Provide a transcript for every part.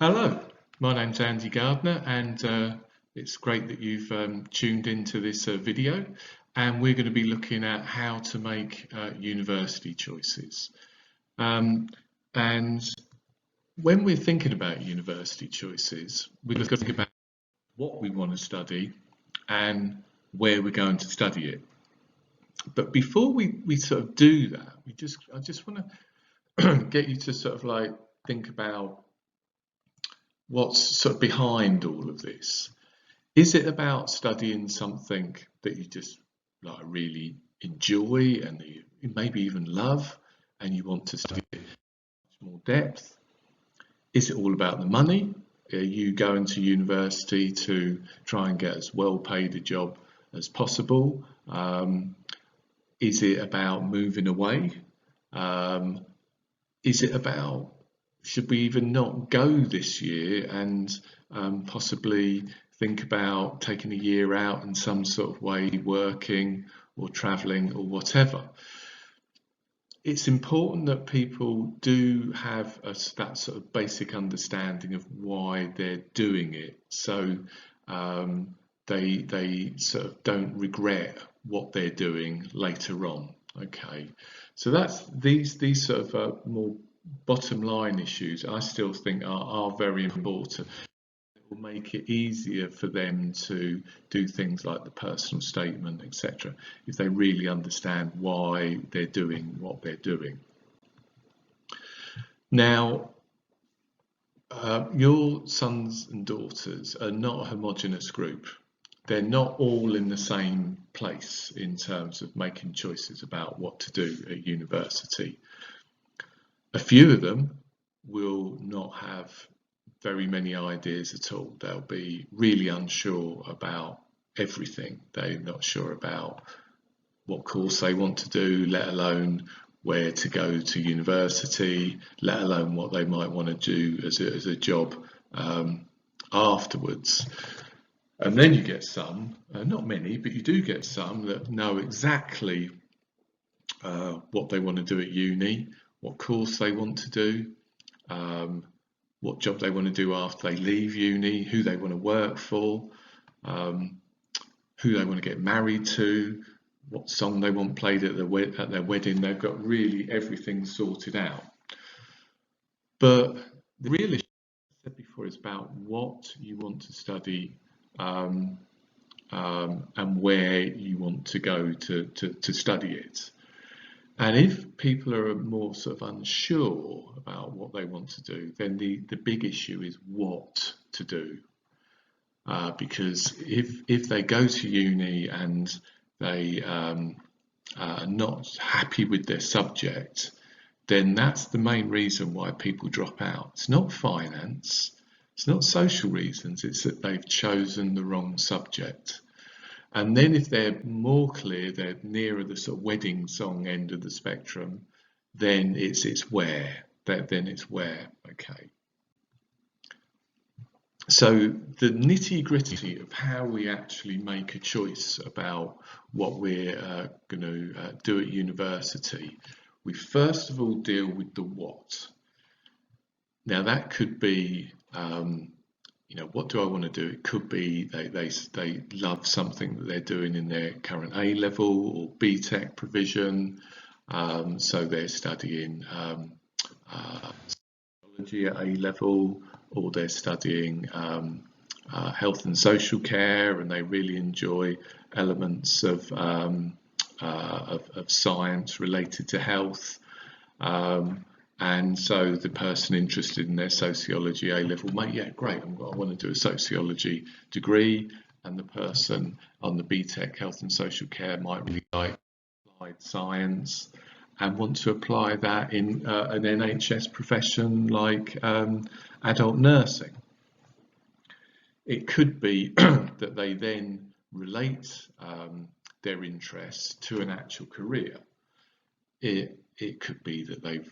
Hello, my name's Andy Gardner, and it's great that you've tuned into this video. And we're going to be looking at how to make university choices. And when we're thinking about university choices, we've got to think about what we want to study and where we're going to study it. But before we sort of do that, I just want to get you to sort of like think about what's sort of behind all of this. Is it about studying something that you just like really enjoy and you maybe even love, and you want to study it in much more depth? Is it all about the money? Are you going to university to try and get as well paid a job as possible? Is it about moving away? Is it about, should we even not go this year and possibly think about taking a year out in some sort of way, working or traveling or whatever? It's important that people do have that sort of basic understanding of why they're doing it, so they sort of don't regret what they're doing later on. Okay, so that's these sort of more bottom line issues I still think are very important. It will make it easier for them to do things like the personal statement, etc., if they really understand why they're doing what they're doing. Now, your sons and daughters are not a homogenous group. They're not all in the same place in terms of making choices about what to do at university. A few of them will not have very many ideas at all. They'll be really unsure about everything. They're not sure about what course they want to do, let alone where to go to university, let alone what they might want to do as a job afterwards. And then you get some, not many, but you do get some that know exactly what they want to do at uni, what course they want to do, what job they want to do after they leave uni, who they want to work for, who they want to get married to, what song they want played at their wedding. They've got really everything sorted out. But the real issue, as I said before, is about what you want to study and where you want to go to study it. And if people are more sort of unsure about what they want to do, then the big issue is what to do. Because if they go to uni and they are not happy with their subject, then that's the main reason why people drop out. It's not finance, it's not social reasons, it's that they've chosen the wrong subject. And then if they're more clear, they're nearer the sort of wedding song end of the spectrum, then it's where. Then it's where, okay. So the nitty-gritty of how we actually make a choice about what we're going to do at university, we first of all deal with the what. Now that could be what do I want to do? It could be they love something that they're doing in their current A level or BTEC provision, so they're studying psychology at A level, or they're studying health and social care, and they really enjoy elements of science related to health. And so the person interested in their sociology A level might, yeah, great, I want to do a sociology degree, and the person on the BTEC health and social care might really like applied science and want to apply that in an NHS profession like adult nursing. It could be that they then relate their interests to an actual career. It could be that they've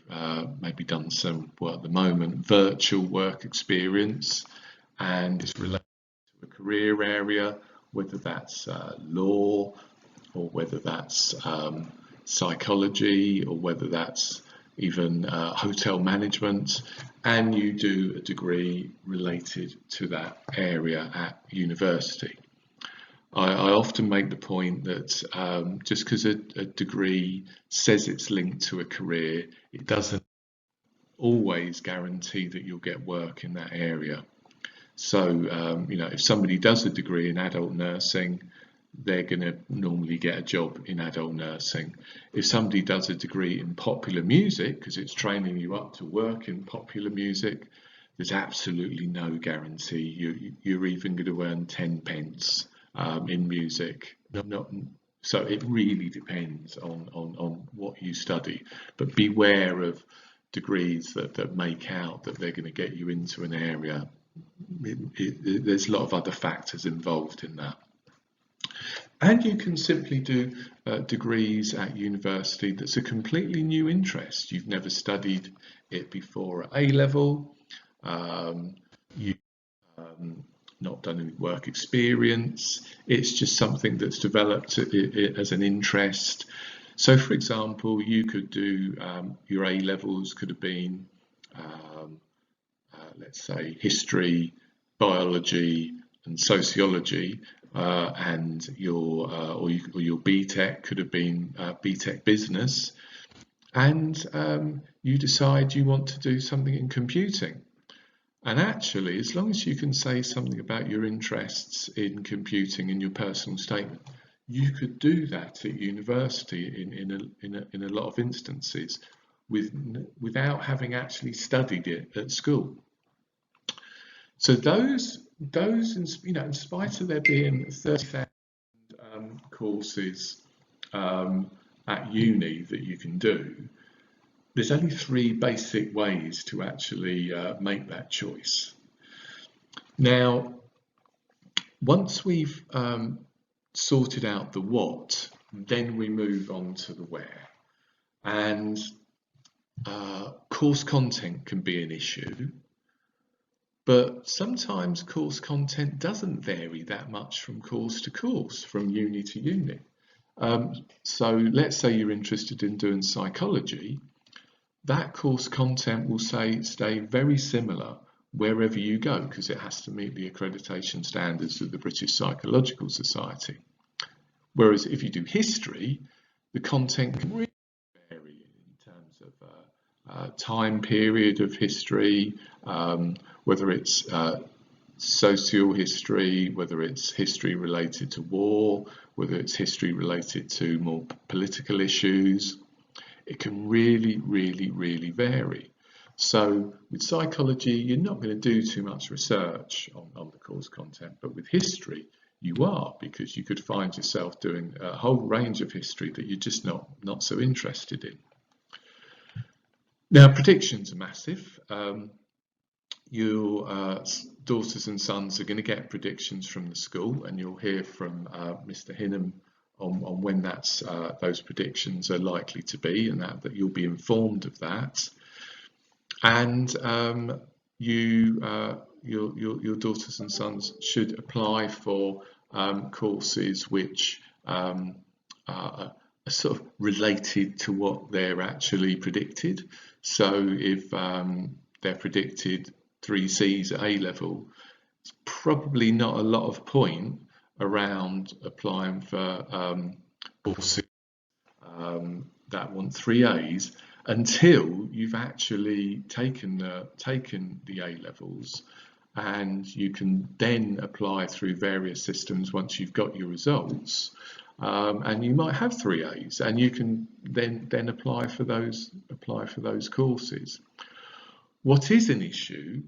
maybe done some, well, at the moment, virtual work experience, and it's related to a career area, whether that's law, or whether that's psychology, or whether that's even hotel management, and you do a degree related to that area at university. I often make the point that just because a degree says it's linked to a career, it doesn't always guarantee that you'll get work in that area. So, if somebody does a degree in adult nursing, they're going to normally get a job in adult nursing. If somebody does a degree in popular music, because it's training you up to work in popular music, there's absolutely no guarantee you're even going to earn 10 pence in music. So it really depends on what you study. But beware of degrees that make out that they're going to get you into an area. There's a lot of other factors involved in that. And you can simply do degrees at university that's a completely new interest. You've never studied it before at A-level. You've not done any work experience. It's just something that's developed as an interest. So, for example, you could do your A-levels could have been, let's say, history, biology, and sociology. And your BTEC could have been BTEC business, and you decide you want to do something in computing. And actually, as long as you can say something about your interests in computing in your personal statement, you could do that at university in a lot of instances without having actually studied it at school. So those in spite of there being 30,000 courses at uni that you can do, there's only 3 basic ways to actually make that choice. Now, once we've sorted out the what, then we move on to the where. And course content can be an issue. But sometimes course content doesn't vary that much from course to course, from uni to uni. So let's say you're interested in doing psychology. That course content will stay very similar wherever you go, because it has to meet the accreditation standards of the British Psychological Society. Whereas if you do history, the content can really vary in terms of time period of history, whether it's social history, whether it's history related to war, whether it's history related to more political issues. It can really, really, really vary. So with psychology, you're not going to do too much research on the course content, but with history, you are, because you could find yourself doing a whole range of history that you're just not so interested in. Now, predictions are massive. Your daughters and sons are going to get predictions from the school, and you'll hear from Mr. Hinham on when those predictions are likely to be, and that you'll be informed of that. And your daughters and sons should apply for courses which are sort of related to what they're actually predicted. So if they're predicted 3 C's at A-level, it's probably not a lot of point around applying for courses that want 3 A's until you've actually taken the A-levels, and you can then apply through various systems once you've got your results, and you might have 3 A's, and you can then apply for those courses. What is an issue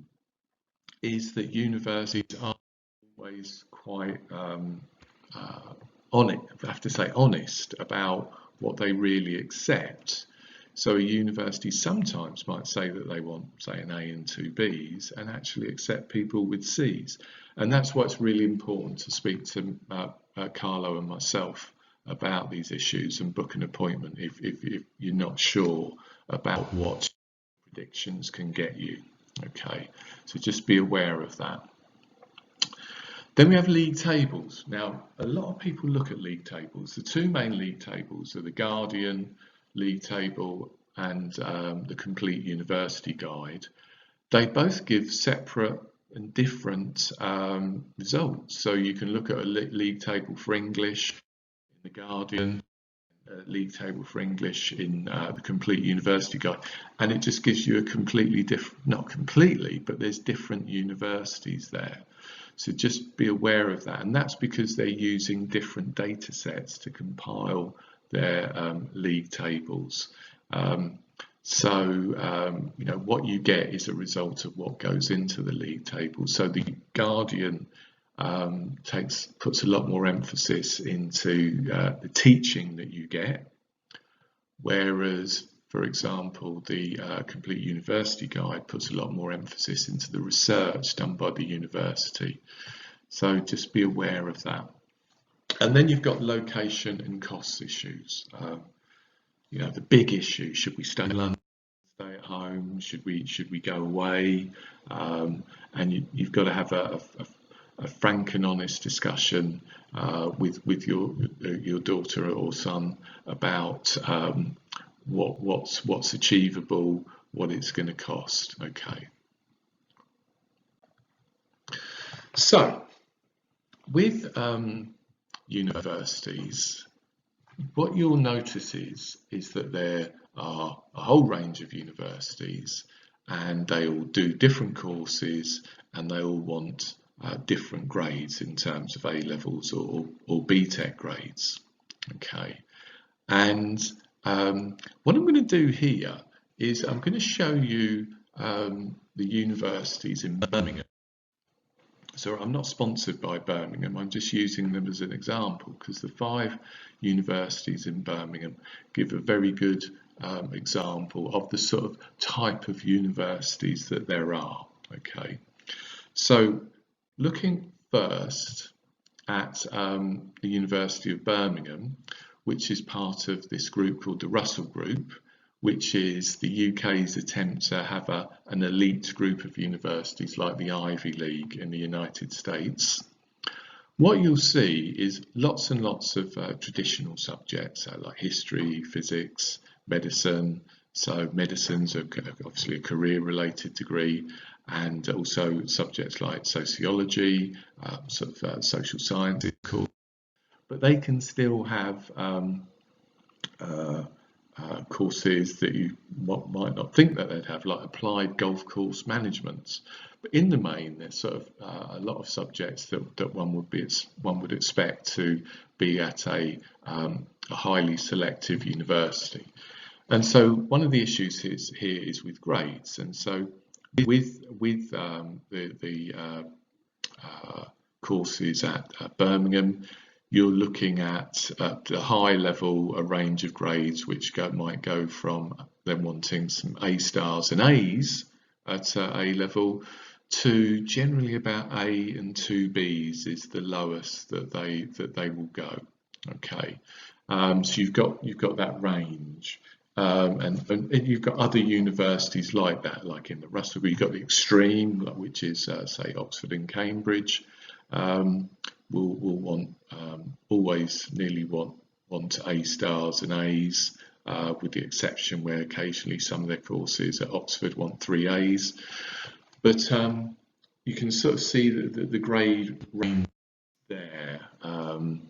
is that universities are always quite honest about what they really accept. So a university sometimes might say that they want, say, an A and 2 B's, and actually accept people with C's. And that's why it's really important to speak to Carlo and myself about these issues and book an appointment if you're not sure about what predictions can get you. Okay, so just be aware of that. Then we have league tables. Now, a lot of people look at league tables. The 2 main league tables are the Guardian league table and the Complete University Guide, they both give separate and different results. So you can look at a league table for English in the Guardian, league table for English in the Complete University Guide, and it just gives you a completely different, not completely, but there's different universities there. So just be aware of that, and that's because they're using different data sets to compile their league tables. You know, what you get is a result of what goes into the league table. So the Guardian puts a lot more emphasis into the teaching that you get, whereas, for example, the Complete University Guide puts a lot more emphasis into the research done by the university. So just be aware of that. And then you've got location and cost issues. You know, the big issue: should we stay in London, stay at home? Should we go away? And you've got to have a frank and honest discussion with your daughter or son about what's achievable, what it's going to cost. Okay. So with universities, what you'll notice is that there are a whole range of universities, and they all do different courses, and they all want different grades in terms of A levels or BTEC grades. Okay, and what I'm going to do here is I'm going to show you the universities in Birmingham. So I'm not sponsored by Birmingham, I'm just using them as an example because the 5 universities in Birmingham give a very good example of the sort of type of universities that there are. Okay, so looking first at the University of Birmingham, which is part of this group called the Russell Group, which is the UK's attempt to have an elite group of universities like the Ivy League in the United States. What you'll see is lots and lots of traditional subjects like history, physics, medicine. So medicine's obviously a career-related degree, and also subjects like sociology, social sciences, but they can still have courses that you might not think that they'd have, like applied golf course management. But in the main, there's sort of a lot of subjects that one would expect to be at a highly selective university. And so one of the issues here is with grades. And so with the courses at Birmingham, you're looking at the high level, a range of grades which might go from them wanting some A stars and A's at A level to generally about A and 2 B's is the lowest that they will go. Okay, so you've got that range. And you've got other universities like that, like in the Russell Group, you've got the extreme, which is say Oxford and Cambridge. Will want always nearly want A stars and A's, with the exception where occasionally some of their courses at Oxford want 3 A's. But you can sort of see the grade range there, and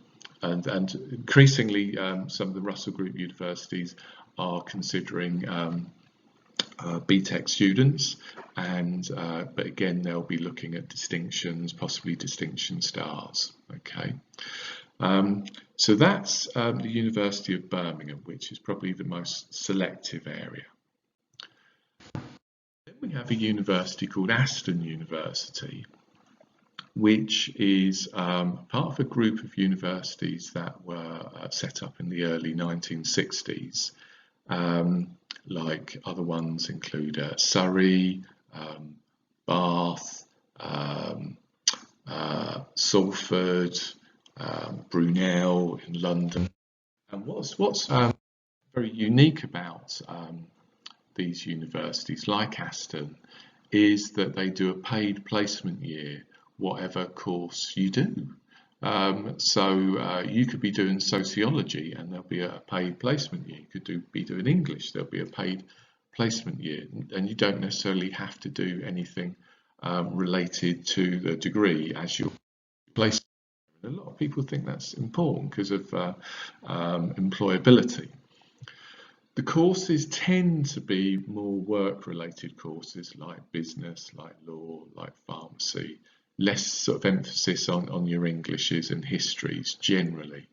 increasingly some of the Russell Group universities are considering BTEC students, and but again they'll be looking at distinctions, possibly distinction stars. Okay, so that's the University of Birmingham, which is probably the most selective area. Then we have a university called Aston University, which is part of a group of universities that were set up in the early 1960s. Like other ones include Surrey, Bath, Salford, Brunel in London. And what's very unique about these universities like Aston is that they do a paid placement year, whatever course you do. So you could be doing sociology and there'll be a paid placement year. You could be doing English, there'll be a paid placement year, and you don't necessarily have to do anything related to the degree as your placement. A lot of people think that's important because of employability. The courses tend to be more work-related courses like business, like law, like pharmacy, less sort of emphasis on your Englishes and histories generally.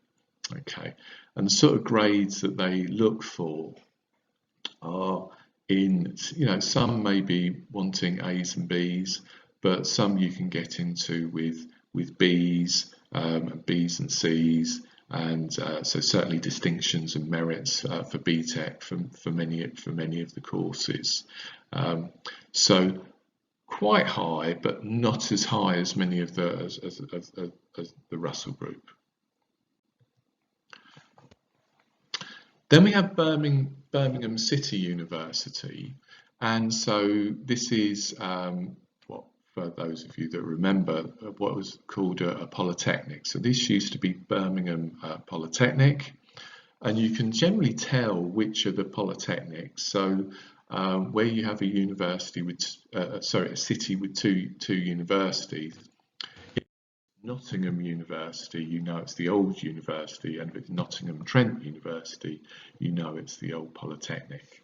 Okay, and the sort of grades that they look for are in, some may be wanting A's and B's, but some you can get into with B's, B's and C's, and so certainly distinctions and merits for BTEC for many of the courses. So quite high, but not as high as many of as the Russell Group. Then we have Birmingham City University, and so this is for those of you that remember, what was called a polytechnic. So this used to be Birmingham Polytechnic, and you can generally tell which are the polytechnics. So where you have a university with, a city with two universities, Nottingham University, you know it's the old university, and if it's Nottingham Trent University, you know it's the old Polytechnic.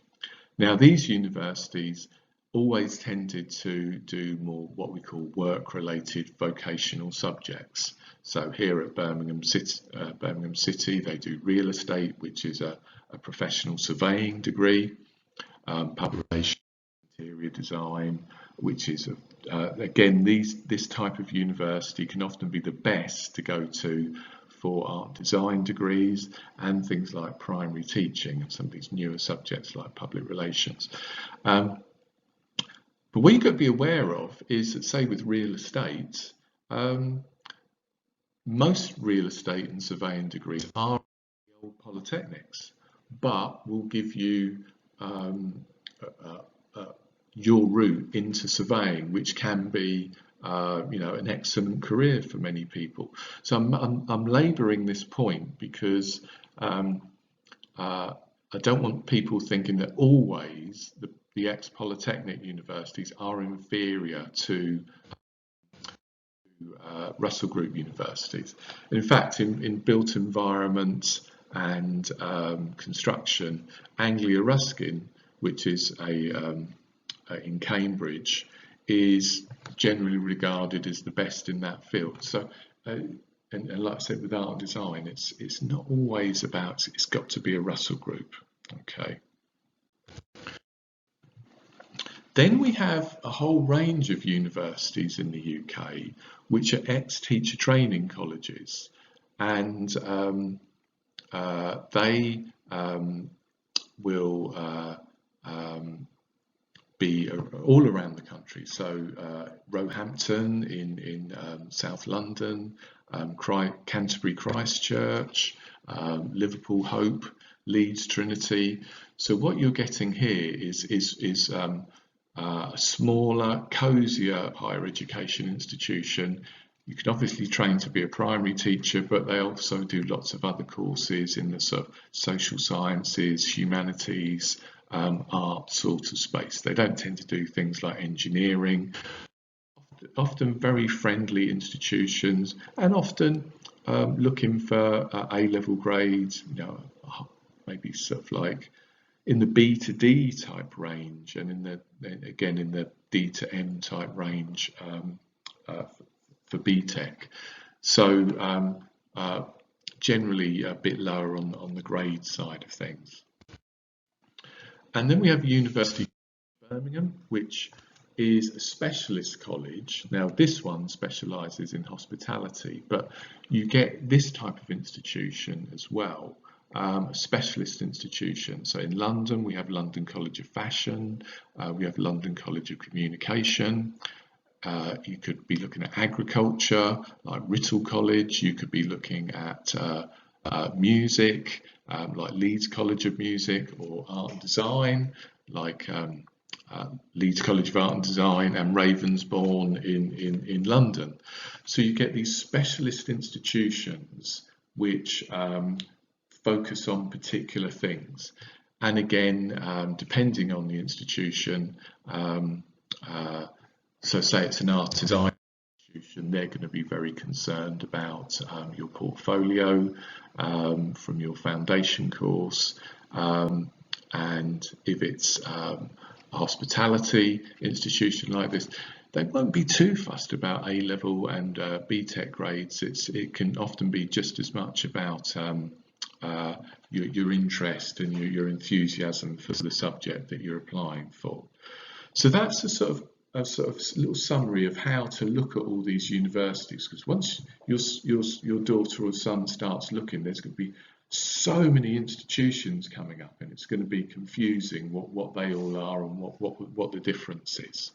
Now these universities always tended to do more what we call work-related vocational subjects. So here at Birmingham City, they do real estate, which is a professional surveying degree, public relations, interior design, which is again, this type of university can often be the best to go to for art design degrees and things like primary teaching and some of these newer subjects like public relations. But what you've got to be aware of is that, say, with real estate, most real estate and surveying degrees are old polytechnics, but will give you your route into surveying, which can be an excellent career for many people. So I'm labouring this point because I don't want people thinking that always the ex-polytechnic universities are inferior to Russell Group universities. In fact, in built environment and construction, Anglia Ruskin, which is in Cambridge, is generally regarded as the best in that field. So, and like I said, with art and design, it's not always about, it's got to be a Russell Group. Okay. Then we have a whole range of universities in the UK which are ex-teacher training colleges, and they will be all around the country. So Roehampton in South London, Canterbury Christchurch, Liverpool Hope, Leeds Trinity. So what you're getting here is a smaller, cosier higher education institution. You can obviously train to be a primary teacher, but they also do lots of other courses in the sort of social sciences, humanities, art sort of space. They don't tend to do things like engineering. Often very friendly institutions, and often looking for A-level grades, maybe sort of like in the B to D type range, and in the D to M type range for BTEC. So generally a bit lower on the grade side of things. And then we have University of Birmingham, which is a specialist college. Now this one specialises in hospitality, but you get this type of institution as well. A specialist institution. So in London, we have London College of Fashion, we have London College of Communication. You could be looking at agriculture, like Writtle College. You could be looking at music, like Leeds College of Music, or art and design, like Leeds College of Art and Design and Ravensbourne in London. So you get these specialist institutions which focus on particular things. And again, depending on the institution, so say it's an art design institution, they're going to be very concerned about your portfolio from your foundation course. And if it's a hospitality institution like this, they won't be too fussed about A-level and BTEC grades. It can often be just as much about your interest and your enthusiasm for the subject that you're applying for. So that's a sort of little summary of how to look at all these universities, because once your daughter or son starts looking, there's going to be so many institutions coming up, and it's going to be confusing what they all are and what the difference is.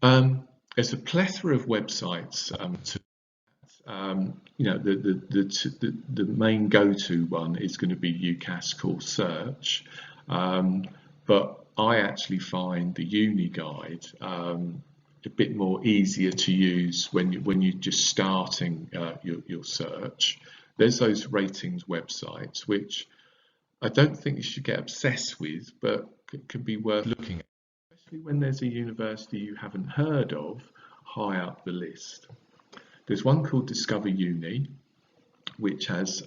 There's a plethora of websites you know, the main go-to one is going to be UCAS Course Search, but I actually find the Uni Guide a bit more easier to use when you're just starting your search. There's those ratings websites which I don't think you should get obsessed with, but can be worth looking at, especially when there's a university you haven't heard of high up the list. There's one called Discover Uni, which has,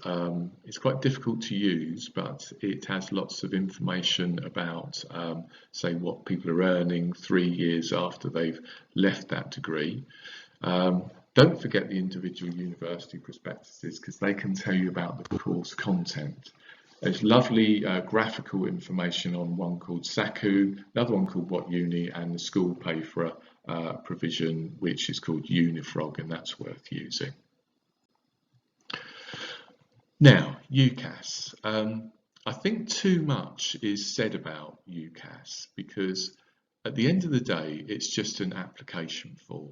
it's quite difficult to use, but it has lots of information about, say, what people are earning 3 years after they've left that degree. Don't forget the individual university prospectuses, because they can tell you about the course content. There's lovely graphical information on one called SACU, another one called What Uni, and the school pay for a provision which is called Unifrog, and that's worth using. Now, UCAS. I think too much is said about UCAS because at the end of the day, it's just an application form.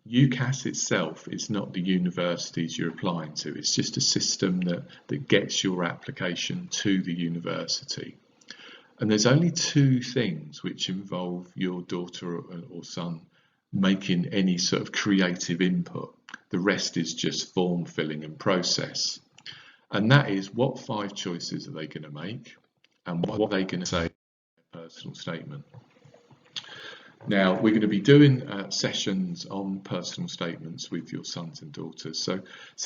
UCAS itself is not the universities you're applying to. It's just a system that gets your application to the university. And there's only two things which involve your daughter or son making any sort of creative input. The rest is just form filling and process. And that is, what 5 choices are they going to make and what are they going to say in their personal statement. Now, we're going to be doing sessions on personal statements with your sons and daughters, so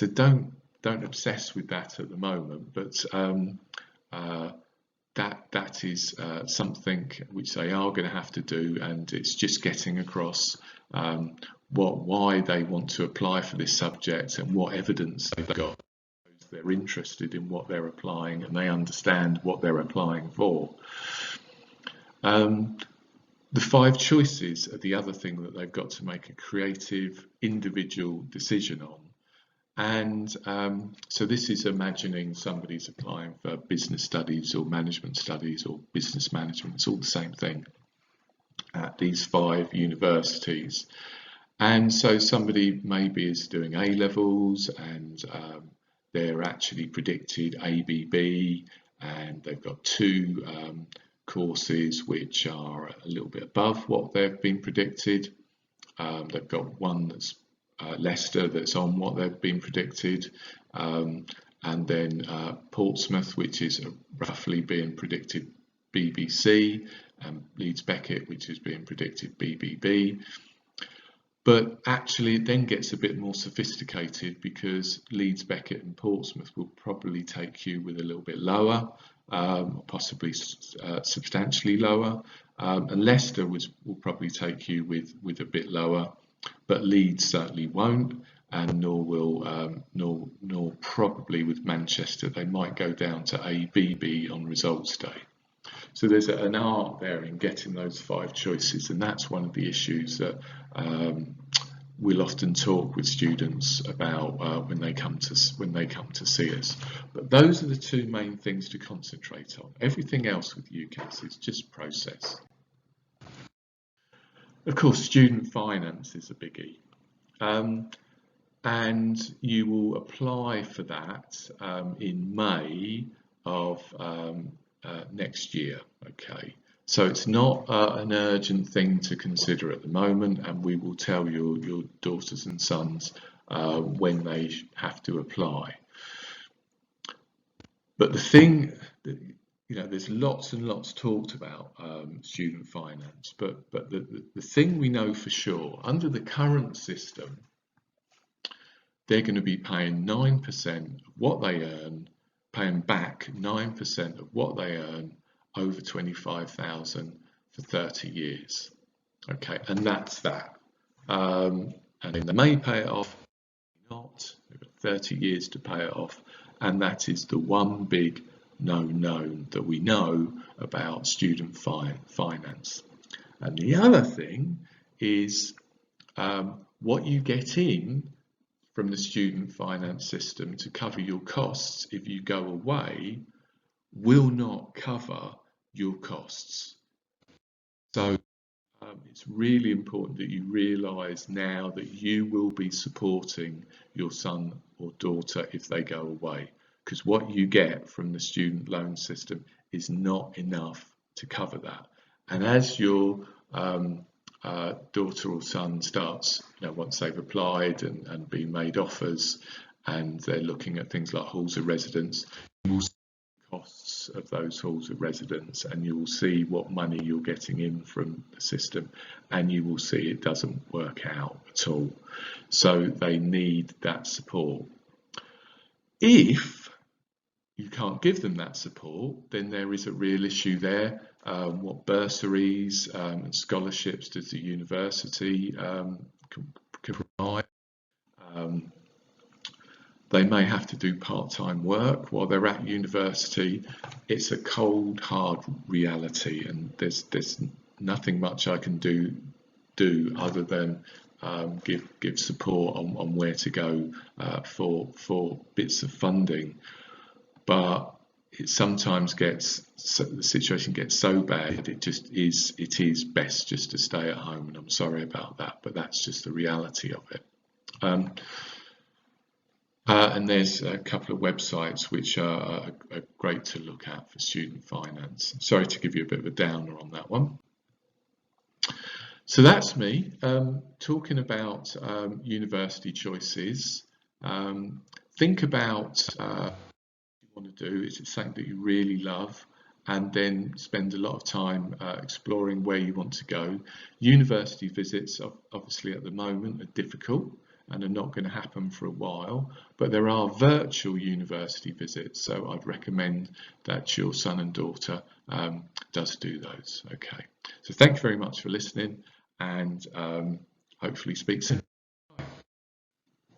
don't obsess with that at the moment, but that is something which they are going to have to do, and it's just getting across why they want to apply for this subject and what evidence they've got. They're interested in what they're applying and they understand what they're applying for. The 5 choices are the other thing that they've got to make a creative, individual decision on. And so this is imagining somebody's applying for business studies or management studies or business management. It's all the same thing at these 5 universities. And so somebody maybe is doing A-levels and they're actually predicted ABB, and they've got 2 courses which are a little bit above what they've been predicted. They've got one that's Leicester that's on what they've been predicted, and then Portsmouth, which is roughly being predicted BBC, and Leeds Beckett, which is being predicted BBB. But actually it then gets a bit more sophisticated because Leeds Beckett and Portsmouth will probably take you with a little bit lower, possibly substantially lower, and Leicester will probably take you with a bit lower, but Leeds certainly won't, and nor probably with Manchester. They might go down to ABB on results day. So there's an art there in getting those 5 choices, and that's one of the issues that we'll often talk with students about when they come to see us. But those are the 2 main things to concentrate on. Everything else with UCAS is just process. Of course, student finance is a biggie, and you will apply for that in May of next year. Okay, so it's not an urgent thing to consider at the moment, and we will tell your daughters and sons when they have to apply. But the thing that, there's lots and lots talked about student finance, but the thing we know for sure, under the current system, they're going to be paying 9% of what they earn, paying back 9% of what they earn over 25,000 for 30 years. Okay, and that's that. And they may pay it off, not. They've got 30 years to pay it off, and that is the one big no-known that we know about student finance. And the other thing is what you get in from the student finance system to cover your costs if you go away will not cover your costs. So it's really important that you realise now that you will be supporting your son or daughter if they go away, because what you get from the student loan system is not enough to cover that. And as your daughter or son starts, once they've applied and been made offers, and they're looking at things like halls of residence, you will see the costs of those halls of residence, and you will see what money you're getting in from the system, and you will see it doesn't work out at all. So they need that support. If you can't give them that support, then there is a real issue there. What bursaries and scholarships does the university can provide? They may have to do part-time work while they're at university. It's a cold, hard reality, and there's nothing much I can do other than give support on where to go for bits of funding. But it sometimes the situation gets so bad, it is best just to stay at home, and I'm sorry about that, but that's just the reality of it. And there's a couple of websites which are great to look at for student finance. Sorry to give you a bit of a downer on that one. So that's me talking about university choices. Think about what you want to do. Is it something that you really love? And then spend a lot of time exploring where you want to go. University visits, obviously at the moment, are difficult and are not going to happen for a while, but there are virtual university visits, so I'd recommend that your son and daughter does do those. Okay, so thank you very much for listening, and hopefully speak soon.